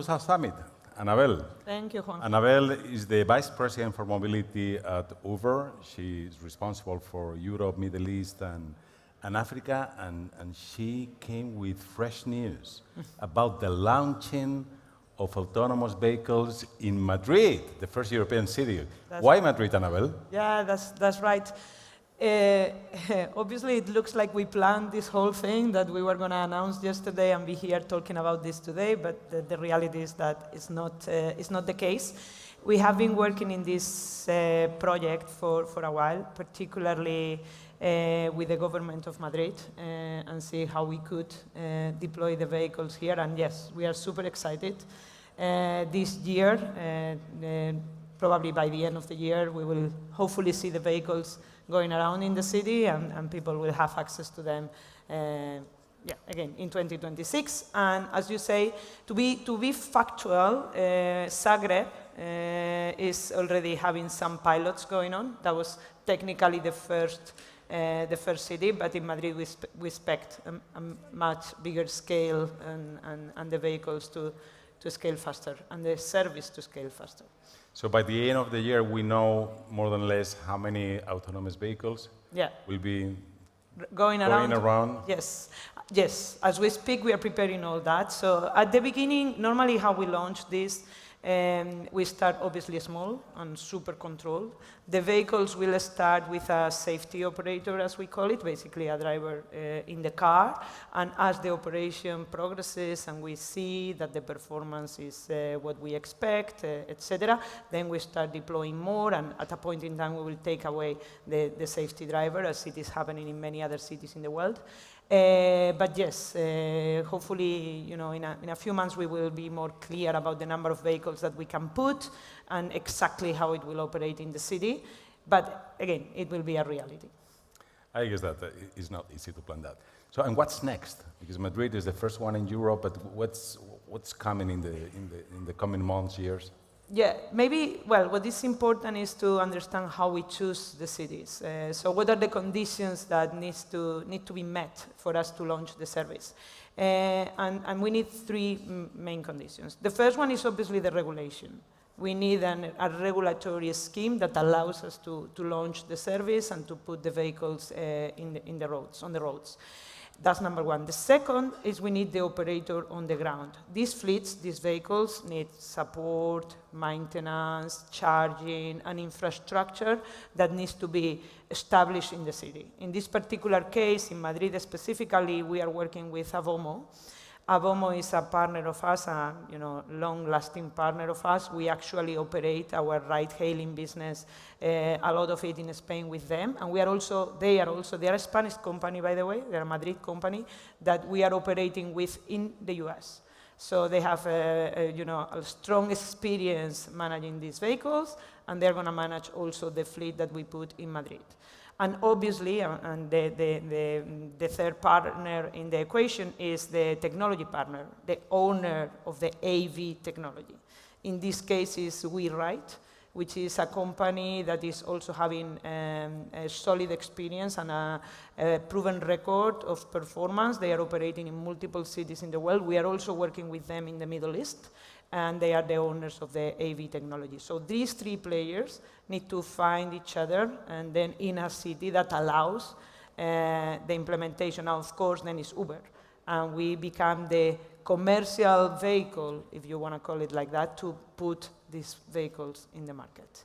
to our summit. Annabelle. Thank you, Juan. Annabelle is the Vice President for Mobility at Uber. She is responsible for Europe, Middle East, and Africa, and she came with fresh news about the launching of autonomous vehicles in Madrid, the first European city. Why Madrid, Annabelle? Yeah, that's right. Obviously, it looks like we planned this whole thing that we were going to announce yesterday and be here talking about this today, but the reality is that it's not the case. We have been working in this project for a while, particularly with the government of Madrid, and see how we could deploy the vehicles here. And yes, we are super excited. This year, probably by the end of the year, we will hopefully see the vehicles going around in the city, and people will have access to them, again, in 2026. And as you say, to be factual, Zagreb is already having some pilots going on. That was technically the first city, but in Madrid we expect a much bigger scale and the vehicles to scale faster and the service to scale faster. So by the end of the year, we know more than less how many autonomous vehicles will be going around? Yes. As we speak, we are preparing all that. So at the beginning, normally how we launch this, we start obviously small and super controlled. The vehicles will start with a safety operator, as we call it, basically a driver in the car. And as the operation progresses and we see that the performance is what we expect, etc., then we start deploying more. And at a point in time, we will take away the safety driver, as it is happening in many other cities in the world. But yes, hopefully, in a few months we will be more clear about the number of vehicles that we can put and exactly how it will operate in the city. But again, it will be a reality. I guess that it's not easy to plan that. So, and what's next? Because Madrid is the first one in Europe, but what's coming in the coming months, years? Yeah, maybe, well, what is important is to understand how we choose the cities. So what are the conditions that need to be met for us to launch the service? And we need three main conditions. The first one is obviously the regulation. We need a regulatory scheme that allows us to launch the service and to put the vehicles on the roads. That's number one. The second is we need the operator on the ground. These fleets, these vehicles need support, maintenance, charging, and infrastructure that needs to be established in the city. In this particular case, in Madrid specifically, we are working with Avomo. Avomo is a partner of us, a long-lasting partner of us. We actually operate our ride-hailing business, a lot of it in Spain with them. And they are a Spanish company, by the way. They're a Madrid company that we are operating with in the US. So they have a strong experience managing these vehicles, and they're going to manage also the fleet that we put in Madrid. And obviously, the third partner in the equation is the technology partner, the owner of the AV technology. In this case is WeRide, which is a company that is also having a solid experience and a proven record of performance. They are operating in multiple cities in the world. We are also working with them in the Middle East, and they are the owners of the AV technology. So these three players need to find each other, and then in a city that allows the implementation. Now, of course, then it's Uber. And we become the commercial vehicle, if you want to call it like that, to put these vehicles in the market.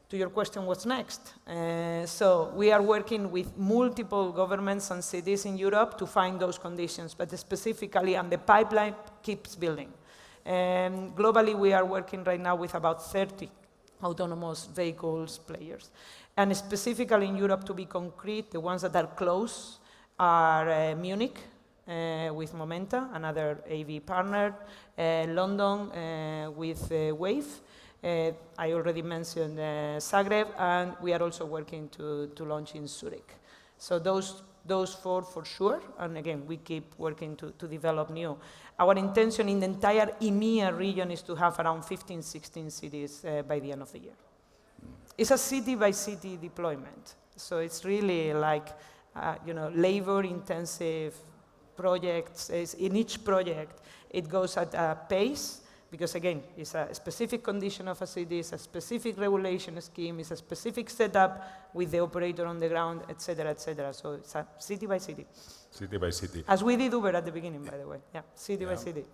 To your question, what's next? So we are working with multiple governments and cities in Europe to find those conditions, but specifically, and the pipeline keeps building. Globally, we are working right now with about 30 autonomous vehicles players. And specifically in Europe, to be concrete, the ones that are close are Munich with Momenta, another AV partner, London with Wave. I already mentioned Zagreb, and we are also working to launch in Zurich. So those four for sure, and again, we keep working to develop new. Our intention in the entire EMEA region is to have around 15, 16 cities by the end of the year. It's a city-by-city deployment, so it's really like labor-intensive projects. In each project, it goes at a pace because again, it's a specific condition of a city, it's a specific regulation scheme, it's a specific setup with the operator on the ground, etc., etc. So it's a city by city. City by city. As we did Uber at the beginning, by the way. Yeah, city by city.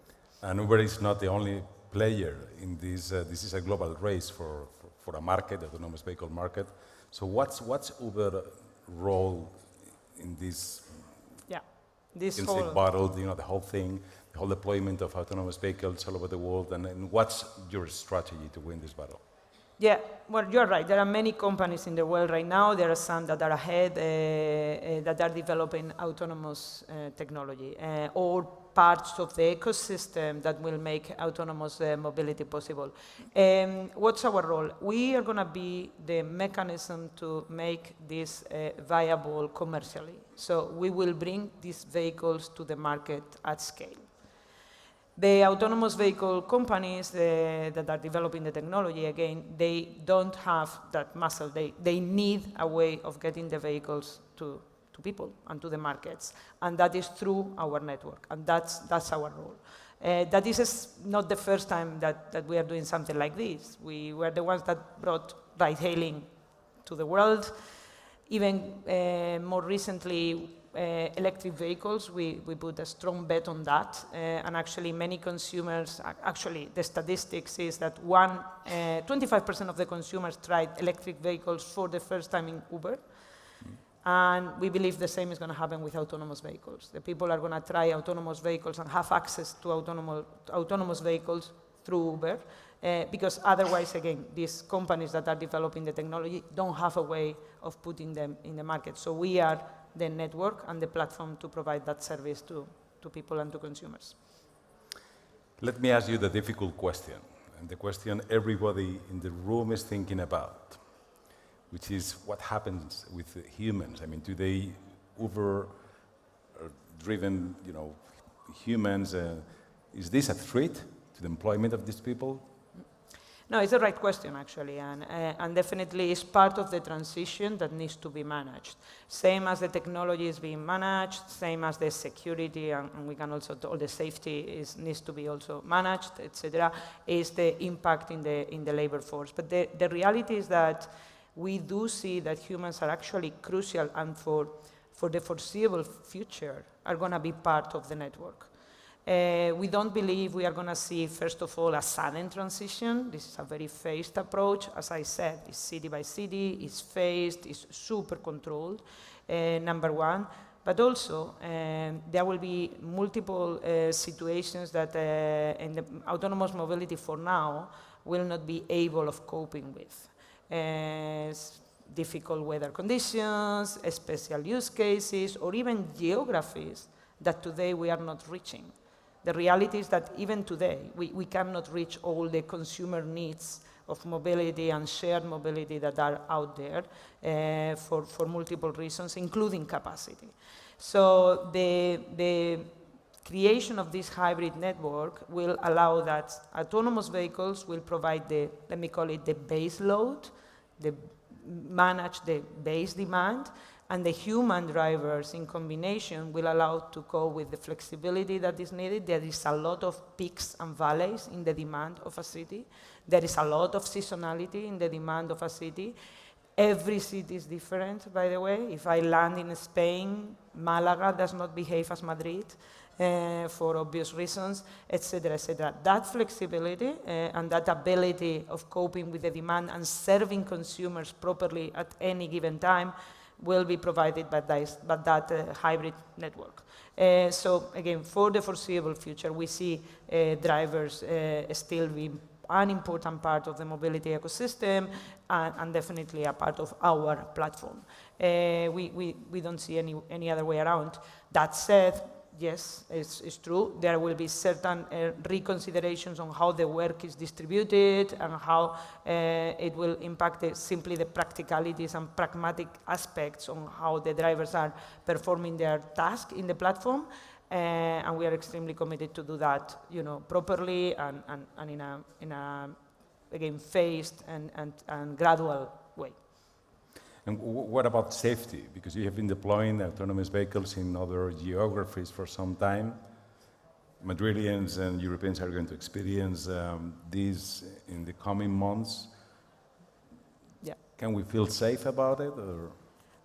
And Uber is not the only player in this. This is a global race for a market, the autonomous vehicle market. So what's Uber's role in this? Yeah, this insect whole bottle, the whole thing, the whole deployment of autonomous vehicles all over the world, and what's your strategy to win this battle? Yeah, well, you're right. There are many companies in the world right now. There are some that are ahead, that are developing autonomous technology, or parts of the ecosystem that will make autonomous mobility possible. What's our role? We are going to be the mechanism to make this viable commercially. So we will bring these vehicles to the market at scale. The autonomous vehicle companies that are developing the technology, again, they don't have that muscle. They need a way of getting the vehicles to people and to the markets, and that is through our network, and that's our role. That is not the first time that we are doing something like this. We were the ones that brought ride-hailing to the world. Even more recently, electric vehicles, we put a strong bet on that, and actually many consumers, actually the statistics is that 25% of the consumers tried electric vehicles for the first time in Uber, and we believe the same is going to happen with autonomous vehicles. The people are going to try autonomous vehicles and have access to autonomous vehicles through Uber, because otherwise, again, these companies that are developing the technology don't have a way of putting them in the market. So we are the network and the platform to provide that service to people and to consumers. Let me ask you the difficult question, and the question everybody in the room is thinking about, which is what happens with humans. I mean, today, Uber-driven, humans, is this a threat to the employment of these people? No, it's the right question, actually, and definitely it's part of the transition that needs to be managed. Same as the technology is being managed, same as the security, and we can also, all the safety needs to be also managed, etc., is the impact in the labor force. But the reality is that we do see that humans are actually crucial, and for the foreseeable future are going to be part of the network. We don't believe we are going to see, first of all, a sudden transition. This is a very phased approach. As I said, it's city by city, it's phased, it's super controlled, number one. But also, there will be multiple situations that in the autonomous mobility for now will not be able of coping with. Difficult weather conditions, special use cases, or even geographies that today we are not reaching. The reality is that even today, we cannot reach all the consumer needs of mobility and shared mobility that are out there for multiple reasons, including capacity. So the creation of this hybrid network will allow that autonomous vehicles will provide let me call it the base load, manage the base demand, and the human drivers in combination will allow to go with the flexibility that is needed. There is a lot of peaks and valleys in the demand of a city. There is a lot of seasonality in the demand of a city. Every city is different, by the way. If I land in Spain, Malaga does not behave as Madrid for obvious reasons, etc., etc. That flexibility and that ability of coping with the demand and serving consumers properly at any given time will be provided by that hybrid network. So again, for the foreseeable future, we see drivers still being an important part of the mobility ecosystem and definitely a part of our platform. We don't see any other way around. That said, yes, it's true. There will be certain reconsiderations on how the work is distributed and how it will impact simply the practicalities and pragmatic aspects on how the drivers are performing their task in the platform. And we are extremely committed to do that, properly and in a again phased and gradual way. And what about safety? Because you have been deploying autonomous vehicles in other geographies for some time. Madridians and Europeans are going to experience this in the coming months. Yeah. Can we feel safe about it? Or?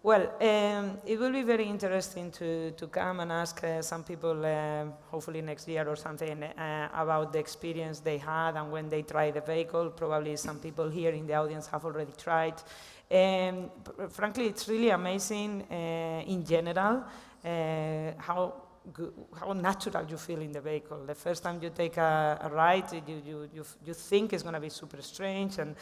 Well, it will be very interesting to come and ask some people, hopefully next year or something, about the experience they had and when they tried the vehicle. Probably some people here in the audience have already tried. Frankly, it's really amazing in general how natural you feel in the vehicle. The first time you take a ride, you think it's going to be super strange and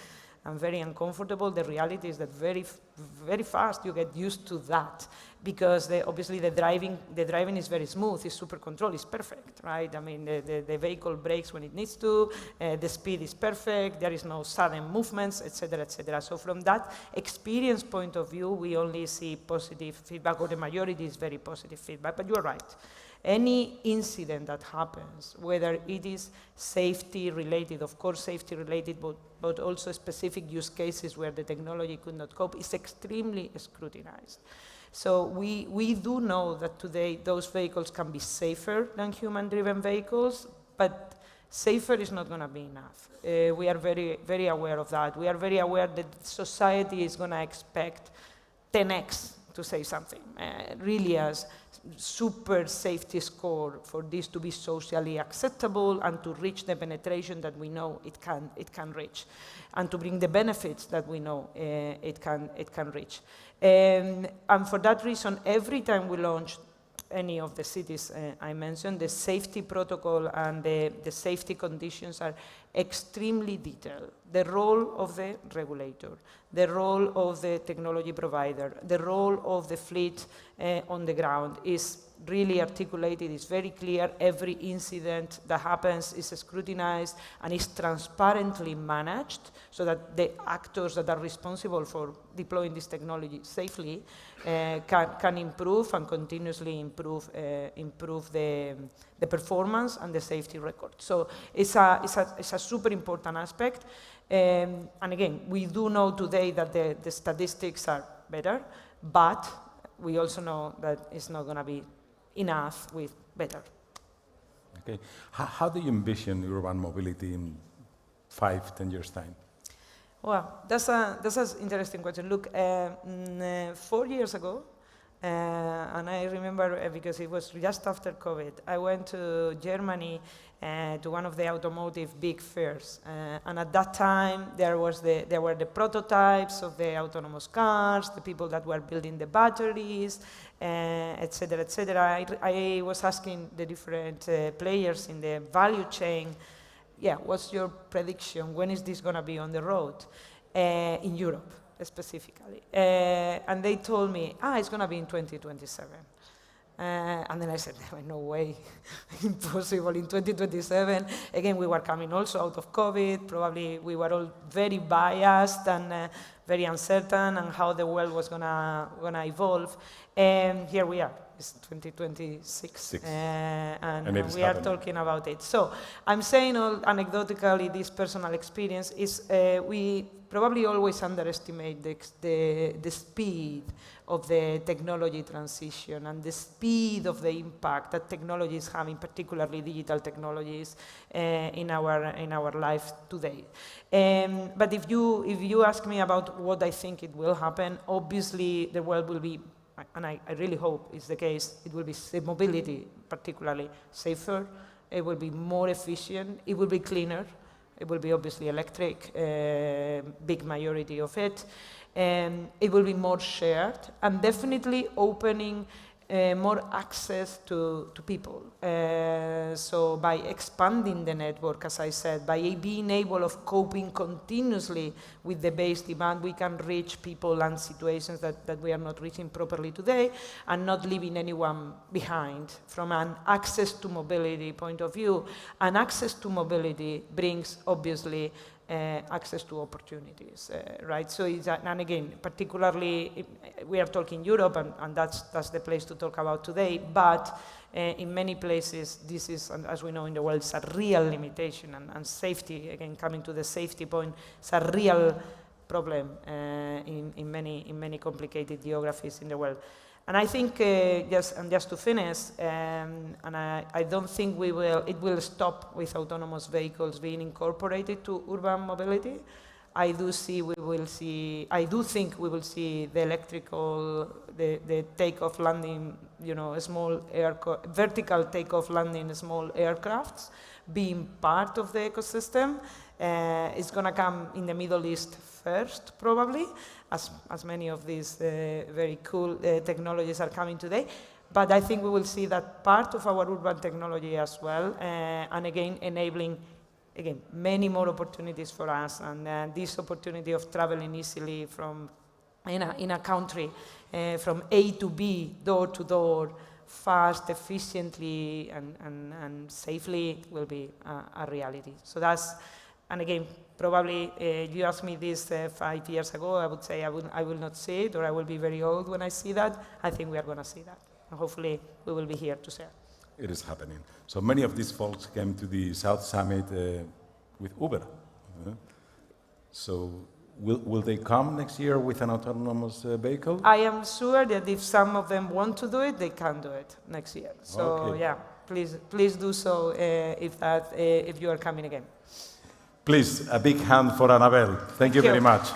very uncomfortable. The reality is that very fast you get used to that, because obviously the driving is very smooth, it's super controlled, it's perfect, right? I mean, the vehicle brakes when it needs to, the speed is perfect, there is no sudden movements, etc., etc. So from that experience point of view, we only see positive feedback, or the majority is very positive feedback, but you're right. Any incident that happens, whether it is safety related, of course safety related, but also specific use cases where the technology could not cope, is extremely scrutinized. So we do know that today those vehicles can be safer than human-driven vehicles, but safer is not going to be enough. We are very, very aware of that. We are very aware that society is going to expect 10x, to say something, really as super safety score for this to be socially acceptable and to reach the penetration that we know it can reach, and to bring the benefits that we know it can reach. And for that reason, every time we launch any of the cities I mentioned, the safety protocol and the safety conditions are extremely detailed. The role of the regulator, the role of the technology provider, the role of the fleet on the ground is really articulated, it's very clear. Every incident that happens is scrutinized and is transparently managed, so that the actors that are responsible for deploying this technology safely can improve and continuously improve the performance and the safety record. So it's a super important aspect. And again, we do know today that the statistics are better, but we also know that it's not going to be enough with better. Okay. How do you envision urban mobility in 5-10 years' time? Well, that's an interesting question. Look, 4 years ago, and I remember because it was just after COVID, I went to Germany to one of the automotive big fairs, and at that time there were the prototypes of the autonomous cars, the people that were building the batteries, etc., etc. I was asking the different players in the value chain, yeah, what's your prediction? When is this going to be on the road in Europe specifically? And they told me, it's going to be in 2027. And then I said, no way, impossible in 2027. Again, we were coming also out of COVID. Probably we were all very biased and very uncertain on how the world was gonna evolve. And here we are. It's 2026, and we are talking about it. So I'm saying anecdotally, this personal experience is we probably always underestimate the speed of the technology transition and the speed of the impact that technology is having, particularly digital technologies, in our life today. But if you ask me about what I think it will happen, obviously the world will be, and I really hope it's the case, it will be mobility particularly safer, it will be more efficient, it will be cleaner, it will be obviously electric, big majority of it, and it will be more shared, and definitely opening more access to people. So by expanding the network, as I said, by being able of coping continuously with the base demand, we can reach people and situations that we are not reaching properly today, and not leaving anyone behind from an access to mobility point of view. And access to mobility brings, obviously, access to opportunities, right? So it's and again, particularly we are talking Europe, and that's the place to talk about today. But in many places, this is, as we know in the world, it's a real limitation, and safety. Again, coming to the safety point, it's a real problem in many complicated geographies in the world. And I think, just to finish, and I don't think it will stop with autonomous vehicles being incorporated to urban mobility. I do think we will see the the takeoff landing, vertical takeoff landing small aircrafts being part of the ecosystem. It's going to come in the Middle East first, probably, as many of these very cool technologies are coming today. But I think we will see that part of our urban technology as well, and again, enabling many more opportunities for us, and this opportunity of traveling easily in a country from A to B, door to door, fast, efficiently, and safely will be a reality. So and again, probably you asked me this 5 years ago, I would say I will not see it, or I will be very old when I see that. I think we are going to see that. And hopefully we will be here to share. It is happening. So many of these folks came to the South Summit with Uber. So will they come next year with an autonomous vehicle? I am sure that if some of them want to do it, they can do it next year. So okay. Yeah, please do so if you are coming again. Please, a big hand for Annabelle. Thank you very much.